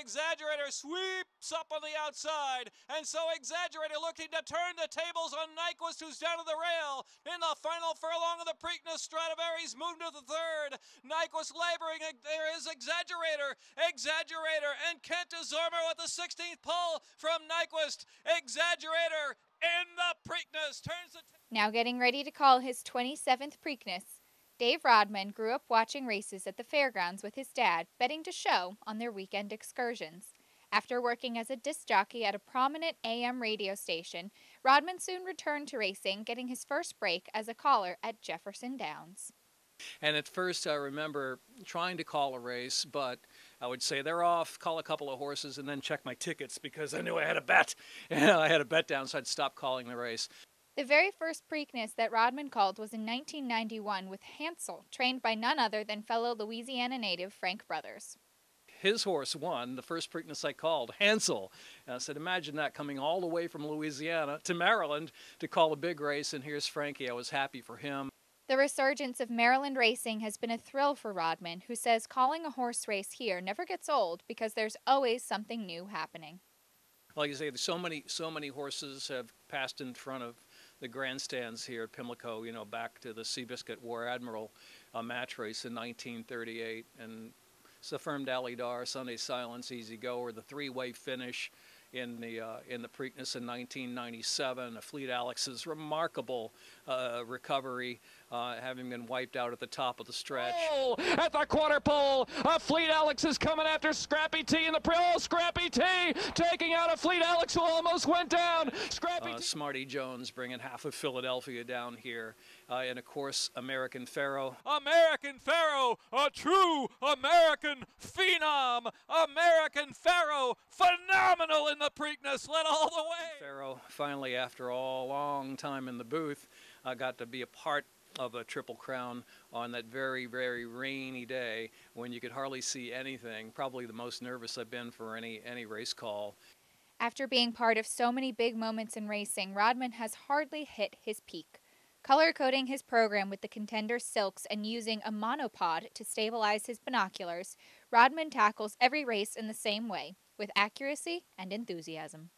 Exaggerator sweeps up on the outside, and so Exaggerator looking to turn the tables on Nyquist, who's down to the rail. In the final furlong of the Preakness, Stradivarius moved to the third. Nyquist laboring, there is Exaggerator, and Kent Azormo at the 16th pole from Nyquist. Exaggerator in the Preakness turns the... Now getting ready to call his 27th Preakness, Dave Rodman grew up watching races at the fairgrounds with his dad, betting to show on their weekend excursions. After working as a disc jockey at a prominent AM radio station, Rodman soon returned to racing, getting his first break as a caller at Jefferson Downs. And at first I remember trying to call a race, but I would say they're off, call a couple of horses, and then check my tickets because I knew I had a bet. And I had a bet down, so I'd stop calling the race. The very first Preakness that Rodman called was in 1991 with Hansel, trained by none other than fellow Louisiana native Frank Brothers. His horse won the first Preakness I called, Hansel. And I said, imagine that, coming all the way from Louisiana to Maryland to call a big race, and here's Frankie. I was happy for him. The resurgence of Maryland racing has been a thrill for Rodman, who says calling a horse race here never gets old because there's always something new happening. Like I say, so many horses have passed in front of the grandstands here at Pimlico, you know, back to the Seabiscuit War Admiral match race in 1938, and Suffirmed Alidar, Sunday Silence, Easy Goer, the three-way finish in the Preakness in 1997, Fleet Alex's remarkable recovery, having been wiped out at the top of the stretch. Oh, at the quarter pole, Fleet Alex is coming after Scrappy T in the Scrappy T taking out a Fleet Alex who almost went down. Smarty Jones bringing half of Philadelphia down here, and of course American Pharaoh. American Pharaoh, a true American phenom. American Pharaoh, phenomenal in the Preakness, led all the way. Pharaoh finally, after a long time in the booth, got to be a part of a Triple Crown on that very, very rainy day when you could hardly see anything. Probably the most nervous I've been for any race call. After being part of so many big moments in racing, Rodman has hardly hit his peak. Color-coding his program with the Contender silks and using a monopod to stabilize his binoculars, Rodman tackles every race in the same way, with accuracy and enthusiasm.